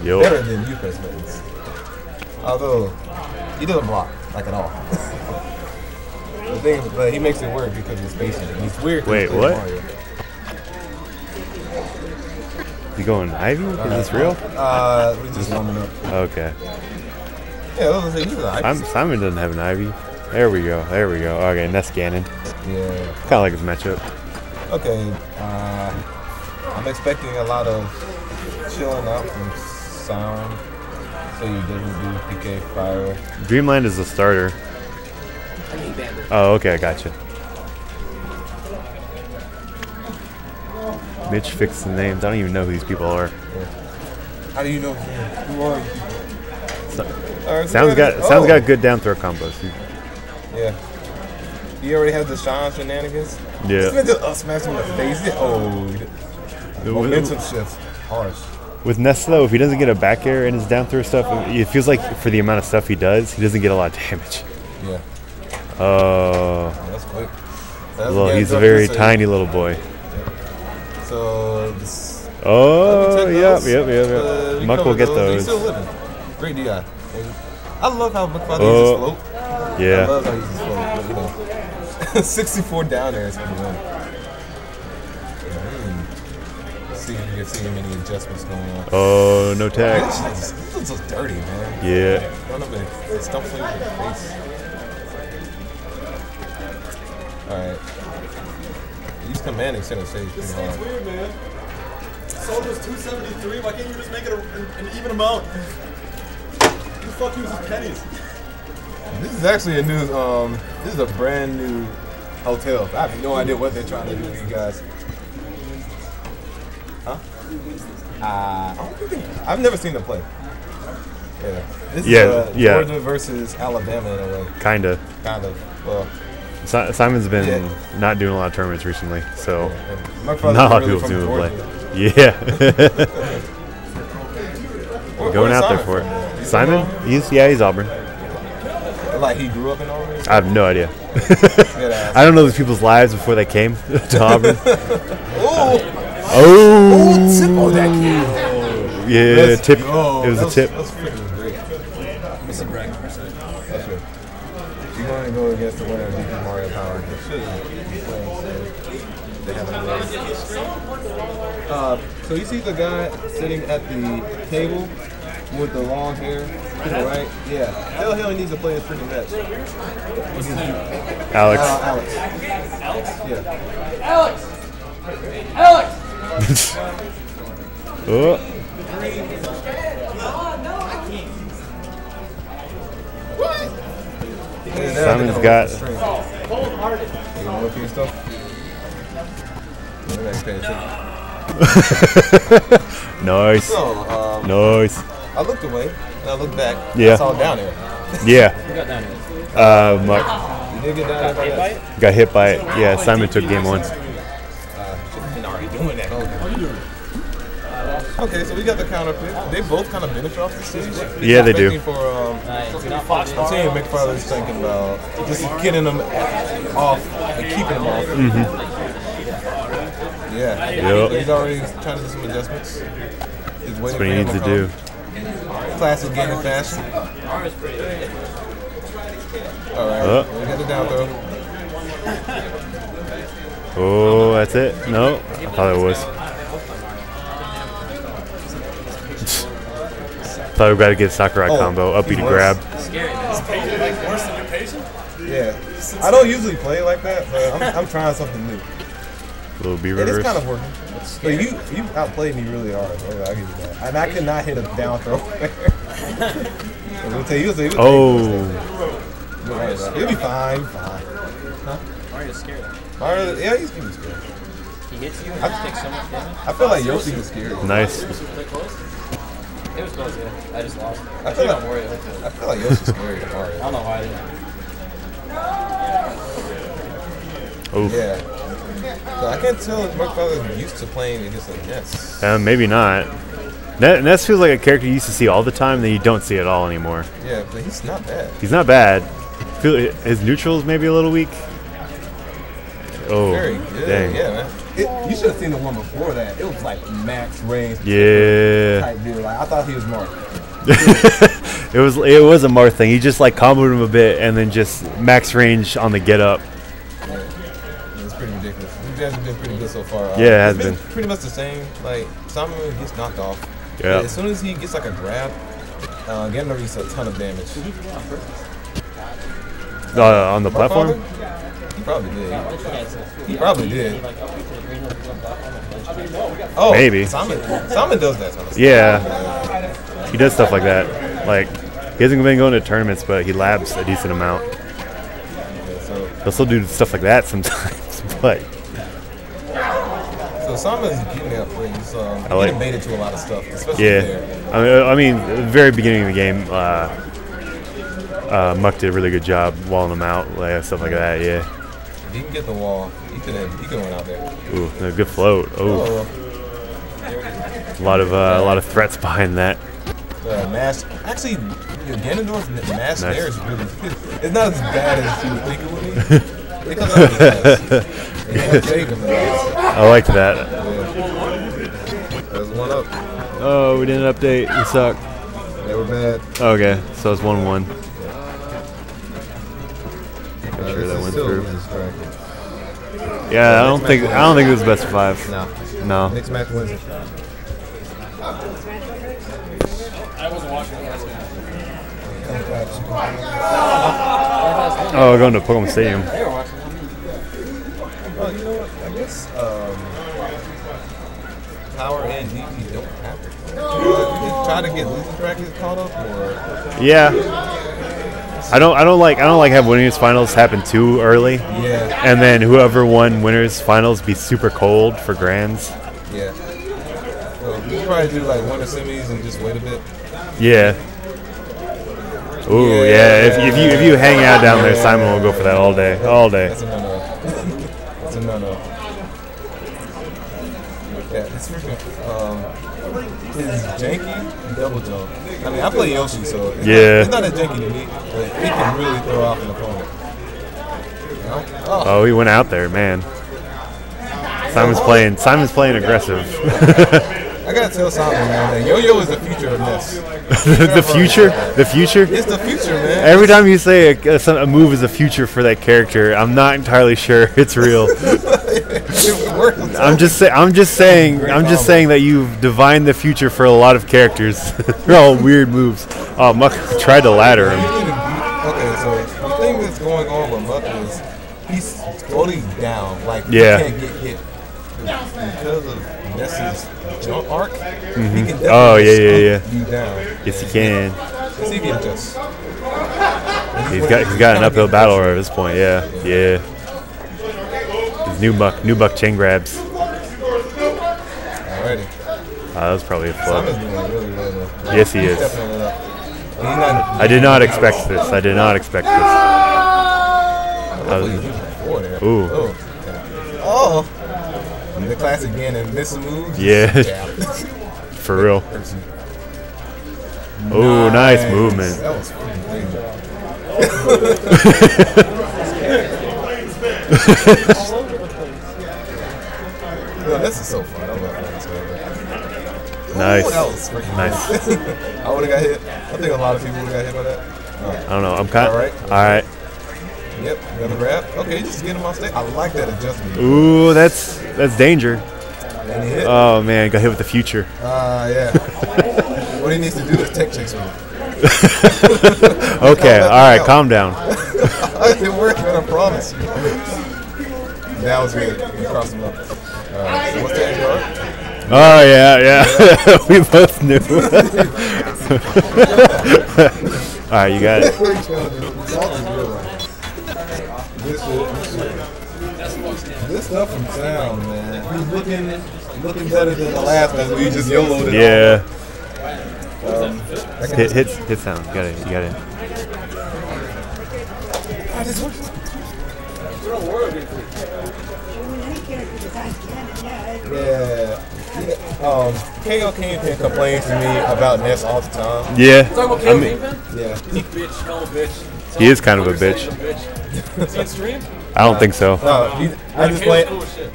better than you press buttons. Although he doesn't block like at all. The thing, but he makes it work because he's spacing. He's weird. Wait, what? Mario. You going Ivy? Is this real? We're just warming up. Okay. Yeah, I was gonna say he's an Ivy. Simon doesn't have an Ivy. There we go. There we go. Okay, and that's Ganon. Yeah. Kind of like his matchup. Okay. I'm expecting a lot of chilling out from sound, so you doesn't do PK fire. Dreamland is the starter. Oh, okay, I gotcha. Mitch fixed the names. I don't even know who these people are. Yeah. How do you know who are you? Sounds got good down throw combos. Yeah. He already has the Sean shenanigans. Yeah. He's been just up smash him in the face. Momentum shift. Harsh. With Ness though, if he doesn't get a back air in his down throw stuff, it feels like for the amount of stuff he does, he doesn't get a lot of damage. Yeah. Oh. That's quick. Well, he's a very tiny little boy. Yeah. So this. Oh, yep. Muck will get those. He's still living. Great DI. I love how MukFather uses float. Yeah. I love how he uses float. But, 64 down there is pretty good. See if you can see any adjustments going on. Oh, no tag. This looks so dirty, man. Yeah. Run up and stump flavor in the face. Alright. He's commanding center stage pretty hard. It's weird, man. Sold was 273. Why can't you just make it an even amount? Who the fuck uses pennies? This is actually a new, this is a brand new hotel. I have no idea what they're trying to do with you guys. Huh? I've never seen them play. Yeah. This is Georgia versus Alabama in a way. Kind of. Well, Simon's been not doing a lot of tournaments recently, so not a lot of people seem to play. Yeah. Going out there for it. Simon? He's Auburn. Like he grew up in Auburn? I have no idea. I don't know these people's lives before they came to Auburn. Oh, tip on that kid. Yeah, tip. It was a tip. That's freaking great. It's a brag per se. That's right. You're going to go against the winner of DGR Mario Power. They shouldn't be playing, so they haven't won. So you see the guy sitting at the table with the long hair, right? Yeah. Tell him he needs to play his freaking match. Alex. Alex. Yeah. Alex! Oh. Simon's got. Nice. So, nice. I looked away and I looked back. Yeah. I saw down there. Yeah. Who got down there? Muck. You did get down there. Got hit by it. Yeah, Simon took game one. Should've been already doing that. Okay, so we got the counter pick. They both kind of benefit off the stage. Yeah, they do. I'm seeing MukFather's thinking about just getting them off and keeping them off. Yeah. Yep. He's already trying to do some adjustments. He's waiting That's what he needs to do. Classic gaming fashion. Alright, we got the down throw. Oh, that's it? No, I thought it was. Thought we got to get Sakurai combo, up B to grab. Yeah, I don't usually play like that, but I'm trying something new. Little B It reverse. is kind of working. But you outplayed me really hard. Bro. I'll give you that. And I could not hit a down throw there. He'll be fine. Huh? Mario's scared. Mario, yeah, he's getting scared. He hits you and you take so much damage. I feel like Yoshi was scared. Nice. Was it close? It was close, yeah. I just lost. I feel like Yoshi's scary to Mario. I don't know why I didn't. Oof. Yeah. So I can't tell if MukFather used to playing against like Ness. Maybe not. Ness feels like a character you used to see all the time that you don't see at all anymore. Yeah, but he's not bad. He's not bad. His neutral's maybe a little weak. Oh, very good. dang. Yeah, man. You should have seen the one before that. It was like max range. Yeah. Type deal. Like I thought he was Mark. It was a Marth thing. He just like comboed him a bit and then just max range on the get up. Yeah. It's pretty ridiculous. You guys have been pretty good so far. Yeah, it has been. Pretty much the same. Like Simon gets knocked off. Yeah. As soon as he gets like a grab, Gandalf eats a ton of damage. On the platform? He probably did. He probably did. Oh, maybe. Simon does that sort of stuff. Yeah. He does stuff like that. Like, he hasn't been going to tournaments, but he labs a decent amount. Yeah, so He'll still do stuff like that sometimes, but So Simon's getting up for he's like- getting baited to a lot of stuff, especially yeah. there. I mean, the very beginning of the game, Muck did a really good job walling them out, like, stuff like that. Yeah. If he can get the wall, he could win out there. Ooh, a good float. Oh, a lot of threats behind that. Mash. Actually, Ganondorf's mash there is really. It's not as bad as you would think it would be. It comes out I liked that. There's one up. Oh, we didn't update. We suck. They were bad. Okay, so it's 1-1. Sure that went through. Yeah, I don't think it was best of 5. No. Next match wins it. Oh, we're going to Pokemon Stadium. Well, you know what? I guess Power and DP don't have to. You try to get losing brackets caught up, or Yeah. I don't like have winners finals happen too early. yeah, And then whoever won winners finals be super cold for grands. yeah. Well, you probably do like winter semis and just wait a bit. Yeah. Ooh, yeah. If you hang out down there, Simon will go for that all day. All day. That's a no-no. That's a no-no. Yeah, it's freaking. Is janky double jump. I mean, I play Yoshi, so it's not as janky to me, but it can really throw off an opponent. You know? Oh, he went out there, man. Simon's playing aggressive. I gotta tell Simon, man, that Yo-Yo is the future of this. The future? The future? It's the future, man. Every time you say a move is a future for that character, I'm not entirely sure it's real. It works. I'm just saying that you've divined the future for a lot of characters. They're all weird moves. Oh, Muck tried to ladder him. Okay, so the thing that's going on with Muck is he's floating down, like Yeah. he can't get hit because of Ness's jump arc. He can definitely Oh, yeah. scoop you down. Yes, he can. Let's see if he adjusts. He's got an uphill battle at this point. Yeah. His new Buck chain grabs. Alrighty. That was probably a flop. Simon's doing really well though. Yes, he He's is. stepping it up. I did not expect this. I did not expect this. Ooh. Oh. The classic again and miss a move. Yeah. For real. Oh, nice movement. That was pretty this is so fun. I love that. Nice. That was freaking Nice. I would have got hit. I think a lot of people would have got hit by that. I don't know. I'm kind. All right. All right. Yep. Another grab. Okay, just get him on stage. I like that adjustment. Ooh, that's danger. And he hit. Oh man, got hit with the future. Yeah. What he needs to do is tech chase with him. Okay. All right. Calm down. It worked, man. I promise you. That was good. We crossed him up. So what's the end guard? Oh yeah. We both knew. All right, you got it. This stuff from sound, man. He's looking better than the last one. We just YOLO'd it. Yeah. Hit sound. You got it. Yeah. KO Kingpin complains to me about Ness all the time. Yeah. Talking about I KO mean, Kingpin? Yeah. Bitch, hell bitch. he is kind of a bitch. Is he on stream? I don't think so. No, I just play. Cool as shit.